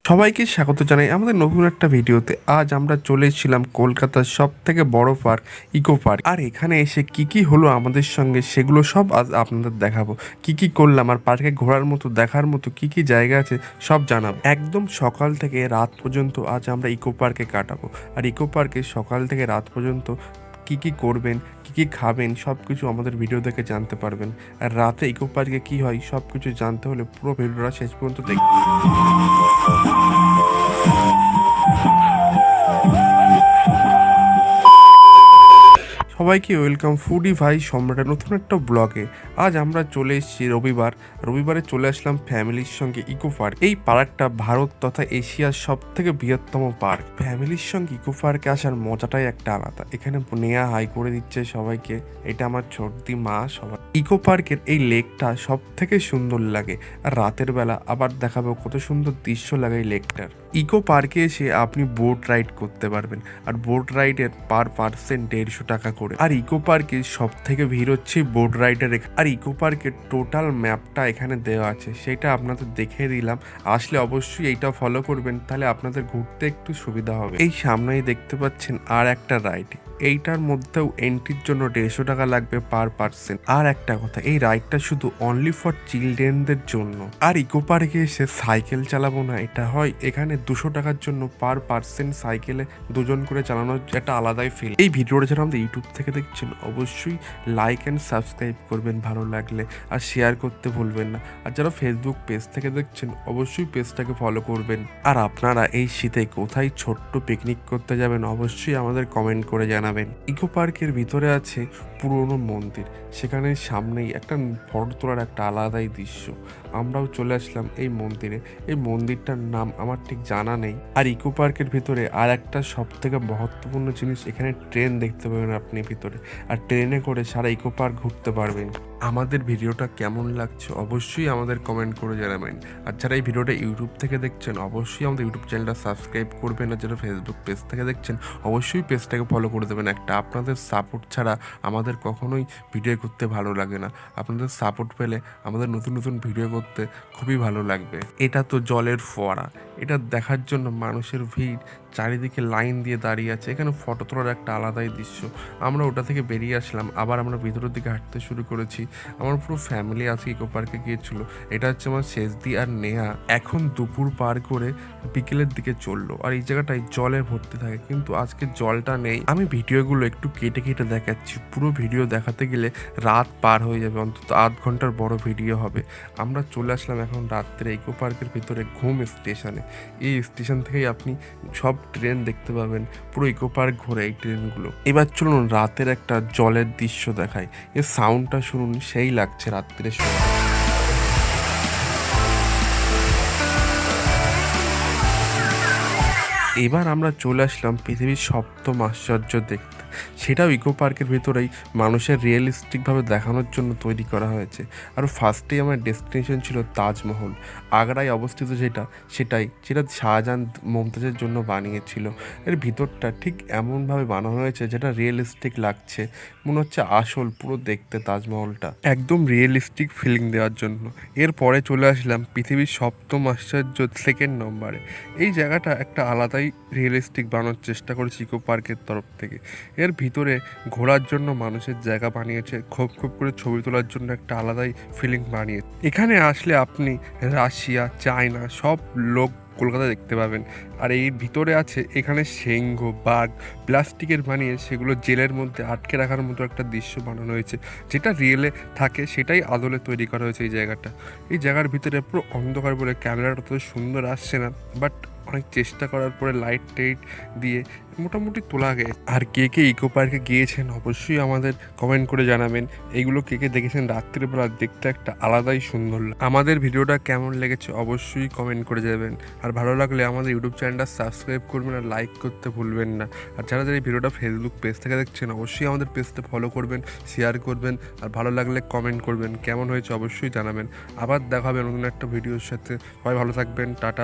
সবাইকে স্বাগত জানাই আমাদের নতুন একটা ভিডিওতে। আজ আমরা চলে এসেছিলাম কলকাতার সব থেকে বড় পার্ক ইকো পার্ক। আর এখানে এসে কি কি হলো আমাদের সঙ্গে সেগুলো সব আজ আপনাদের দেখাবো। কি কি করলাম আর পার্কে ঘোরার মতো দেখার মতো কি কি জায়গা আছে সব জানাবো। একদম সকাল থেকে রাত পর্যন্ত আজ আমরা ইকো পার্কে কাটাবো। আর ইকো পার্কে সকাল থেকে রাত পর্যন্ত কি কি করবেন, কি কি খাবেন, সব কিছু আমাদের ভিডিও দেখে জানতে পারবেন। আর রাতে ইকো পার্কে কি হয় সব কিছু জানতে হলে পুরো ভিডিওটা শেষ পর্যন্ত দেখবেন। সবাইকে ওয়েলকাম ফুডি ভাই সম্রাটের নতুন একটা ব্লগে। আজ আমরা চলে এসেছি রবিবারে চলে আসলাম ফ্যামিলির সঙ্গে ইকো পার্ক। এই পার্কটা ভারত তথা এশিয়ার সব থেকে বৃহত্তম পার্ক। ফ্যামিলির সঙ্গে ইকো পার্কে আসার মজাটাই একটা আলাদা। এখানে নেয়া হাই করে দিচ্ছে সবাইকে। এটা আমার ছোটদি মা সবাই। ইকো পার্কের এই লেকটা সব থেকে সুন্দর লাগে। আর রাতের বেলা আবার দেখাবো কত সুন্দর দৃশ্য লাগে এই লেকটার। ইকো পার্কে এসে আপনি বোট রাইড করতে পারবেন। আর বোট রাইডের পার পার্সন 150 টাকা করে। আর ইকো পার্কে সব থেকে ভিড় হচ্ছে বোট রাইডের। আর ইকো পার্কের টোটাল ম্যাপটা এখানে দেওয়া আছে, সেটা আপনাদের দেখিয়ে দিলাম। আসলে অবশ্যই এইটা ফলো করবেন, তাহলে আপনাদের ঘুরতে একটু সুবিধা হবে। এই সামনেই দেখতে পাচ্ছেন আর একটা রাইড। এইটার মধ্যেও এন্ট্রির জন্য 150 টাকা লাগবে পার পার্সন। আর একটা কথা, এই রাইডটা শুধু অনলি ফর চিলড্রেনদের জন্য। আর ইকো পার্কে এসে সাইকেল চালাবো না, এটা হয় এখানে 200 টাকার জন্য পার পার্সন সাইকেলে দুজন করে চালানোর একটা আলাদাই ফিল। এই ভিডিওটা যারা আমাদের ইউটিউব থেকে দেখছেন অবশ্যই লাইক অ্যান্ড সাবস্ক্রাইব করবেন ভালো লাগলে, আর শেয়ার করতে ভুলবেন না। আর যারা ফেসবুক পেজ থেকে দেখছেন অবশ্যই পেজটাকে ফলো করবেন। আর আপনারা এই শীতে কোথায় ছোট্ট পিকনিক করতে যাবেন অবশ্যই আমাদের কমেন্ট করে জানাবেন। ইকো পার্কের ভিতরে আছে পুরনো মন্দির, সেখানে সামনেই একটা ফটো তোলার একটা আলাদাই দৃশ্য। আমরাও চলে আসলাম এই মন্দিরে। এই মন্দিরটার নাম আমার ঠিক জানা নেই। আর ইকো পার্কের ভিতরে আর একটা সব থেকে মহত্বপূর্ণ জিনিস, এখানে ট্রেন দেখতে পাবেন আপনি ভিতরে। আর ট্রেনে করে সারা ইকো পার্ক ঘুরতে পারবেন। আমাদের ভিডিওটা কেমন লাগছে অবশ্যই আমাদের কমেন্ট করে জানাবেন। আর যারা এই ভিডিওটা ইউটিউব থেকে দেখছেন অবশ্যই আমাদের ইউটিউব চ্যানেলটা সাবস্ক্রাইব করবেন। আর যারা ফেসবুক পেজ থেকে দেখছেন অবশ্যই পেজটাকে ফলো করে দেবেন। একটা আপনাদের সাপোর্ট ছাড়া আমাদের কখনোই ভিডিও করতে ভালো লাগে না। আপনাদের সাপোর্ট পেলে আমাদের নতুন নতুন ভিডিও করতে খুবই ভালো লাগবে। এটা তো জলের ফোয়ারা, এটা দেখার জন্য মানুষের ভিড়, চারিদিকে লাইন দিয়ে দাঁড়িয়ে আছে। এখানে ফটো তোলার একটা আলাদাই দৃশ্য। আমরা ওটা থেকে বেরিয়ে আসলাম, আবার আমরা ভিতরের দিকে হাঁটতে শুরু করেছি। আমার পুরো ফ্যামিলি আজকে ইকো পার্কে গিয়েছিল। এটা হচ্ছে আমার শেষদি আর নেহা। এখন দুপুর পার করে বিকেলের দিকে চললো। আর এই জায়গাটায় জলে ভর্তি থাকে, কিন্তু আজকে জলটা নেই। আমি ভিডিওগুলো একটু কেটে কেটে দেখাচ্ছি, পুরো ভিডিও দেখাতে গেলে রাত পার হয়ে যাবে, অন্তত 8 ঘন্টার বড় ভিডিও হবে। আমরা চলে আসলাম এখন রাত্রে ইকো পার্কের ভিতরে ঘুম স্টেশনে। এই স্টেশন থেকেই আপনি সব ট্রেন দেখতে পাবেন, পুরো ইকো পার্ক ঘোরে এই ট্রেনগুলো। এবার চলুন রাতের একটা জলের দৃশ্য দেখায়। এর সাউন্ডটা শুনুন, সেই লাগছে রাত্রে শুনে। এবার আমরা চলে আসলাম পৃথিবীর সপ্তম আশ্চর্য দেখতে। সেটাও ইকো পার্কের ভিতরেই মানুষের রিয়েলিস্টিকভাবে দেখানোর জন্য তৈরি করা হয়েছে। আর ফার্স্টেই আমার ডেস্টিনেশন ছিল তাজমহল, আগ্রায় অবস্থিত। যেটা শাহজাহান মমতাজের জন্য বানিয়েছিল। এর ভিতরটা ঠিক এমনভাবে বানানো হয়েছে যেটা রিয়েলিস্টিক লাগছে, মনে হচ্ছে আসল পুরো দেখতে তাজমহলটা, একদম রিয়েলিস্টিক ফিলিং দেওয়ার জন্য। এরপরে চলে আসলাম পৃথিবীর সপ্তম আশ্চর্য সেকেন্ড নম্বরে। এই জায়গাটা একটা আলাদাই রিয়েলিস্টিক বানানোর চেষ্টা করেছে ইকো পার্কের তরফ থেকে। এর ভিতরে ঘোরার জন্য মানুষের জায়গা বানিয়েছে, খুব করে ছবি তোলার জন্য একটা আলাদাই ফিলিং বানিয়েছে। এখানে আসলে আপনি রাশিয়া, চায়না সব লোক কলকাতা দেখতে পাবেন। আর এই ভিতরে আছে এখানে সিংহ, বাঘ প্লাস্টিকের বানিয়ে সেগুলো জেলের মধ্যে আটকে রাখার মতো একটা দৃশ্য বানানো হয়েছে। যেটা রিয়েলে থাকে সেটাই আদলে তৈরি করা হয়েছে এই জায়গাটা। এই জায়গার ভিতরে পুরো অন্ধকার বলে ক্যামেরাটা তত সুন্দর আসছে না, বাট অনেক চেষ্টা করার পরে লাইট টাইট দিয়ে মোটামুটি তোলা গেছে। আর কে কে ইকো পার্কে গিয়েছেন অবশ্যই আমাদের কমেন্ট করে জানাবেন। এইগুলো কে কে দেখেছেন রাত্রিবেলা, দেখতে একটা আলাদাই সুন্দর। আমাদের ভিডিওটা কেমন লেগেছে অবশ্যই কমেন্ট করে যাবেন। আর ভালো লাগলে আমাদের ইউটিউব চ্যানেলটা সাবস্ক্রাইব করবেন আর লাইক করতে ভুলবেন না। আর যারা এই ভিডিওটা ফেসবুক পেজ থেকে দেখছেন অবশ্যই আমাদের পেজটা ফলো করবেন, শেয়ার করবেন, আর ভালো লাগলে কমেন্ট করবেন। কেমন হয়েছে অবশ্যই জানাবেন। আবার দেখা হবে নতুন একটা ভিডিওর সাথে। সবাই ভালো থাকবেন, টাটা।